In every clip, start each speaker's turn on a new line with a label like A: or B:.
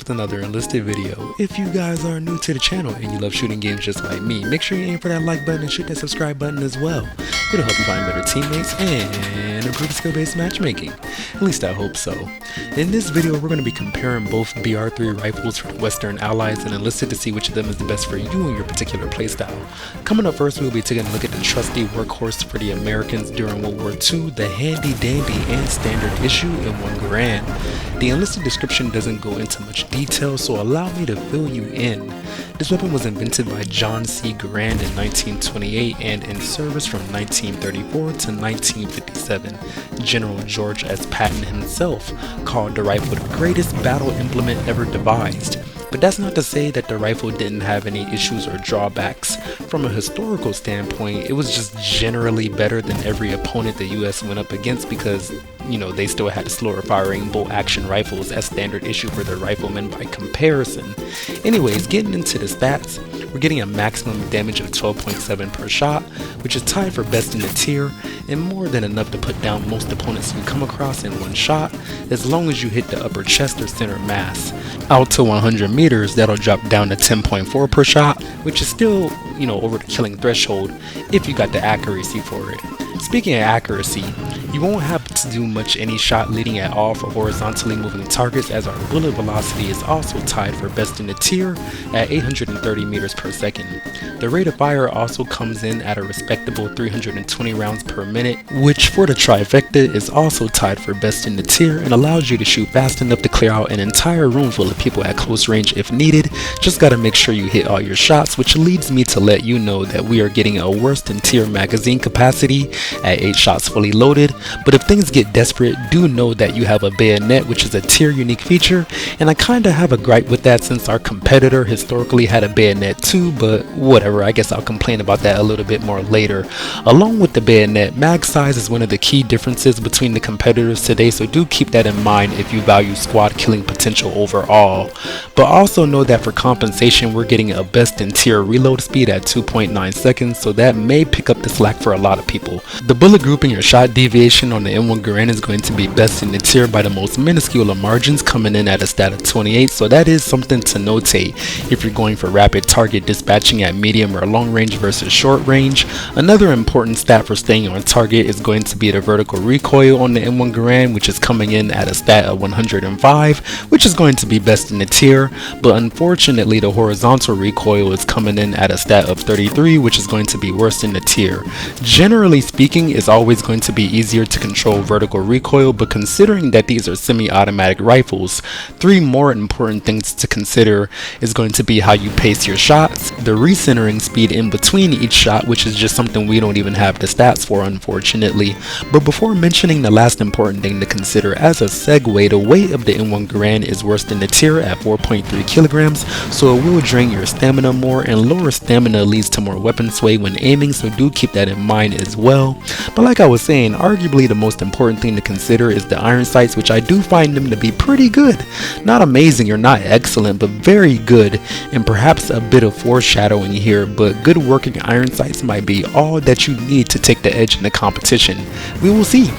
A: with another Enlisted video. If you guys are new to the channel and you love shooting games just like me, make sure you aim for that like button and shoot that subscribe button as well. It'll help you find better teammates and improve skill-based matchmaking. At least I hope so. In this video, we're going to be comparing both BR3 rifles from Western Allies and Enlisted to see which of them is the best for you and your particular playstyle. Coming up first, we'll be taking a look at the trusty workhorse for the Americans during World War II, the handy dandy and standard issue M1941 Garand. The Enlisted description doesn't go into much detail, so allow me to fill you in. This weapon was invented by John C. Garand in 1928 and in service from 1934 to 1957. General George S. Patton himself called the rifle the greatest battle implement ever devised. But that's not to say that the rifle didn't have any issues or drawbacks. From a historical standpoint, it was just generally better than every opponent the US went up against because, they still had slower firing bolt action rifles as standard issue for their riflemen by comparison. Anyways, getting into the stats, we're getting a maximum damage of 12.7 per shot, which is tied for best in the tier, and more than enough to put down most opponents you come across in one shot, as long as you hit the upper chest or center mass. Out to 100 meters, that'll drop down to 10.4 per shot, which is still, over the killing threshold if you got the accuracy for it. Speaking of accuracy, you won't have to do much any shot leading at all for horizontally moving targets, as our bullet velocity is also tied for best in the tier at 830 meters per second. The rate of fire also comes in at a respectable 320 rounds per minute, which for the trifecta is also tied for best in the tier and allows you to shoot fast enough to clear out an entire room full of people at close range if needed. Just gotta make sure you hit all your shots, which leads me to let you know that we are getting a worst in tier magazine capacity at 8 shots fully loaded. But if things get desperate, do know that you have a bayonet, which is a tier unique feature, and I kinda have a gripe with that since our competitor historically had a bayonet too, but whatever, I guess I'll complain about that a little bit more later. Along with the bayonet, mag size is one of the key differences between the competitors today, so do keep that in mind if you value squad killing potential overall. But also know that for compensation, we're getting a best in tier reload speed at 2.9 seconds, so that may pick up the slack for a lot of people. The bullet grouping or shot deviation on the M1941 Garand is going to be best in the tier by the most minuscule of margins, coming in at a stat of 28, so that is something to notate if you're going for rapid target dispatching at medium or long range versus short range. Another important stat for staying on target is going to be the vertical recoil on the M1941 Garand, which is coming in at a stat of 105, which is going to be best in the tier, but unfortunately the horizontal recoil is coming in at a stat of 33, which is going to be worse in the tier. Generally speaking, it's always going to be easier to control vertical recoil, but considering that these are semi-automatic rifles, 3 more important things to consider is going to be how you pace your shots, the recentering speed in between each shot, which is just something we don't even have the stats for, unfortunately. But before mentioning the last important thing to consider, as a segue, the weight of the M1941 Garand is worse than the tier at 4.3 kilograms, so it will drain your stamina more, and lower stamina leads to more weapon sway when aiming, so do keep that in mind as well. But like I was saying, arguably the most important thing to consider is the iron sights, which I do find them to be pretty good. Not amazing or not excellent, but very good, and perhaps a bit of foreshadowing here, but good working iron sights might be all that you need to take the edge in the competition. We will see.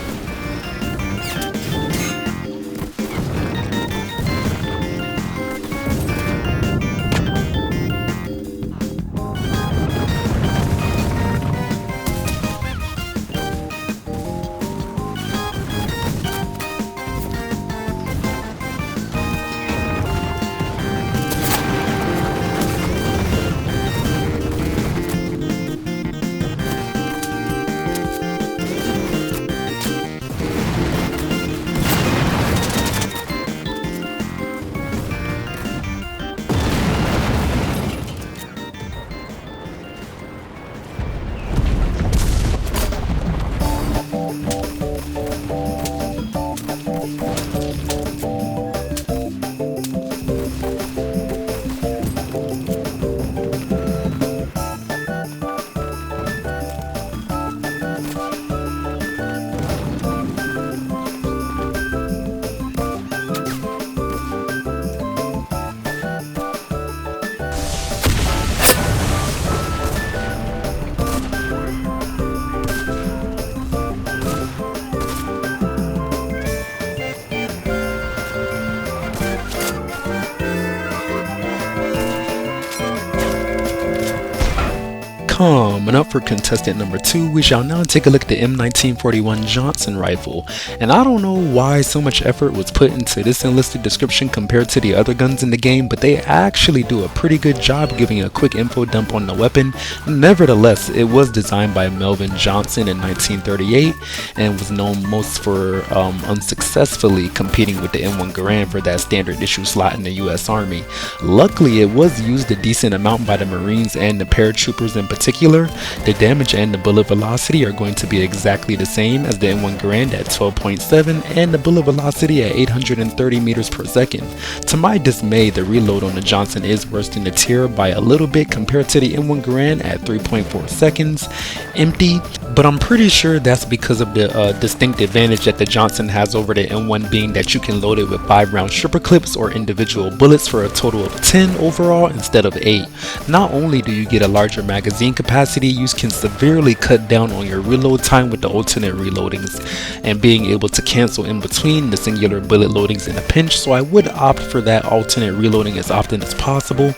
A: Coming up for contestant number 2, we shall now take a look at the M1941 Johnson rifle. And I don't know why so much effort was put into this enlisted description compared to the other guns in the game, but they actually do a pretty good job giving a quick info dump on the weapon. Nevertheless, it was designed by Melvin Johnson in 1938 and was known most for unsuccessfully competing with the M1 Garand for that standard issue slot in the US Army. Luckily, it was used a decent amount by the Marines and the paratroopers in particular. The damage and the bullet velocity are going to be exactly the same as the M1 Garand at 12.7 and the bullet velocity at 830 meters per second. To my dismay, the reload on the Johnson is worse than the tier by a little bit compared to the M1 Garand at 3.4 seconds empty, but I'm pretty sure that's because of the distinct advantage that the Johnson has over the M1, being that you can load it with 5-round stripper clips or individual bullets for a total of 10 overall instead of 8. Not only do you get a larger magazine capacity, you can severely cut down on your reload time with the alternate reloadings and being able to cancel in between the singular bullet loadings in a pinch, so I would opt for that alternate reloading as often as possible.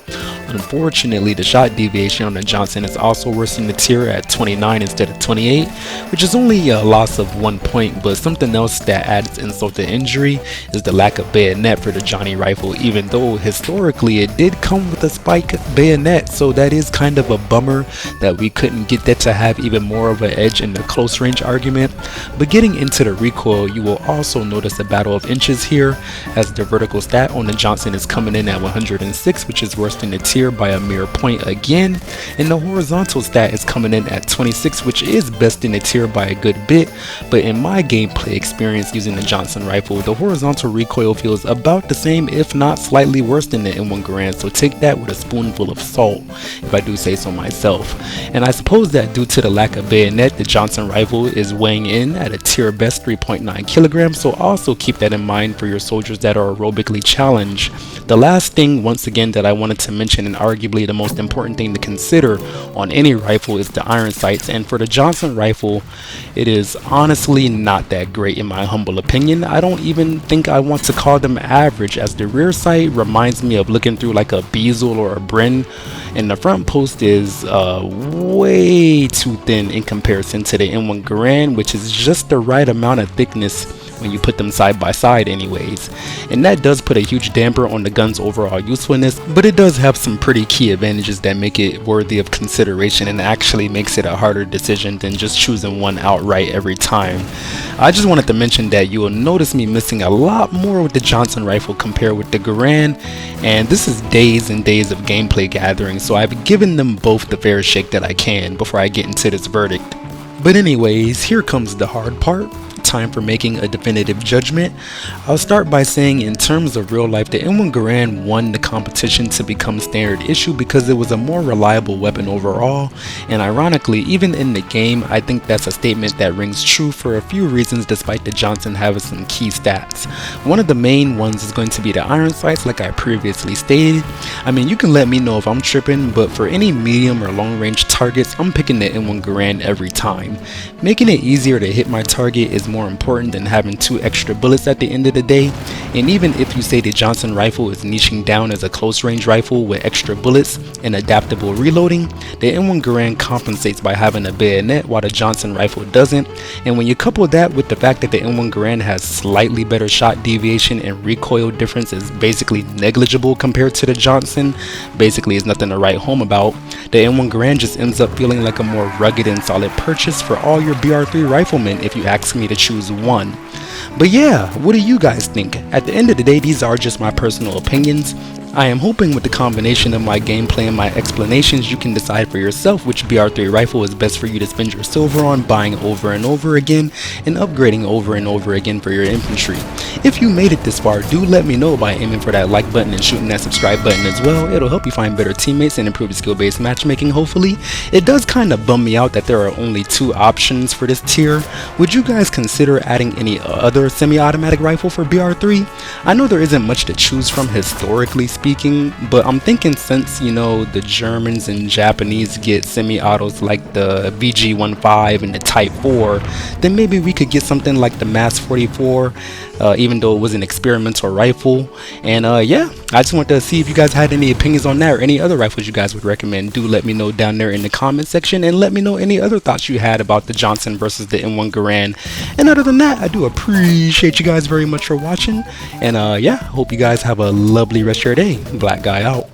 A: Unfortunately, the shot deviation on the Johnson is also worse than the tier at 29 instead of 28, which is only a loss of 1 point, but something else that adds insult to injury is the lack of bayonet for the Johnny rifle, even though historically it did come with a spike bayonet, so that is kind of a bummer that we couldn't get that to have even more of an edge in the close range argument. But getting into the recoil, you will also notice a battle of inches here, as the vertical stat on the Johnson is coming in at 106, which is worse than the tier by a mere point again, and the horizontal stat is coming in at 26, which is best in the tier by a good bit. But in my gameplay experience using the Johnson rifle, the horizontal recoil feels about the same, if not slightly worse than the M1 Garand, so take that with a spoonful of salt, if I do say so myself. And I suppose that due to the lack of bayonet, the Johnson rifle is weighing in at a tier best 3.9 kilograms, so also keep that in mind for your soldiers that are aerobically challenged. The last thing, once again, that I wanted to mention, and arguably the most important thing to consider on any rifle, is the iron sights. And for the Johnson rifle, it is honestly not that great in my humble opinion. I don't even think I want to call them average, as the rear sight reminds me of looking through like a Bezel or a Bren, and the front post is way too thin in comparison to the M1 Garand, which is just the right amount of thickness when you put them side by side anyways. And that does put a huge damper on the gun's overall usefulness, but it does have some pretty key advantages that make it worthy of consideration and actually makes it a harder decision than just choosing one outright every time. I just wanted to mention that you will notice me missing a lot more with the Johnson rifle compared with the Garand, and this is days and days of gameplay gathering, so I've given them both the fair shake that I can before I get into this verdict. But anyways, here comes the hard part. Time for making a definitive judgment. I'll start by saying, in terms of real life, the M1 Garand won the competition to become standard issue because it was a more reliable weapon overall, and ironically, even in the game, I think that's a statement that rings true for a few reasons, despite the Johnson having some key stats. One of the main ones is going to be the iron sights, like I previously stated. I mean, you can let me know if I'm tripping, but for any medium or long range targets, I'm picking the M1 Garand every time. Making it easier to hit my target is more important than having 2 extra bullets at the end of the day. And even if you say the Johnson rifle is niching down as a close range rifle with extra bullets and adaptable reloading, the M1 Garand compensates by having a bayonet while the Johnson rifle doesn't. And when you couple that with the fact that the M1 Garand has slightly better shot deviation and recoil difference is basically negligible compared to the Johnson, basically is nothing to write home about, the M1 Garand just ends up feeling like a more rugged and solid purchase for all your BR3 riflemen if you ask me to choose one. But yeah, what do you guys think? At the end of the day, these are just my personal opinions. I am hoping with the combination of my gameplay and my explanations, you can decide for yourself which BR3 rifle is best for you to spend your silver on buying over and over again and upgrading over and over again for your infantry. If you made it this far, do let me know by aiming for that like button and shooting that subscribe button as well. It'll help you find better teammates and improve your skill-based matchmaking, hopefully. It does kind of bum me out that there are only 2 options for this tier. Would you guys consider adding any other semi-automatic rifle for BR3? I know there isn't much to choose from historically speaking, speaking, but I'm thinking since, you know, the Germans and Japanese get semi-autos like the VG-15 and the Type 4, then maybe we could get something like the MAS 44, even though it was an experimental rifle. And yeah, I just wanted to see if you guys had any opinions on that or any other rifles you guys would recommend. Do let me know down there in the comment section, and let me know any other thoughts you had about the Johnson versus the M1 Garand. And other than that, I do appreciate you guys very much for watching, and yeah, hope you guys have a lovely rest of your day. Black Guy out.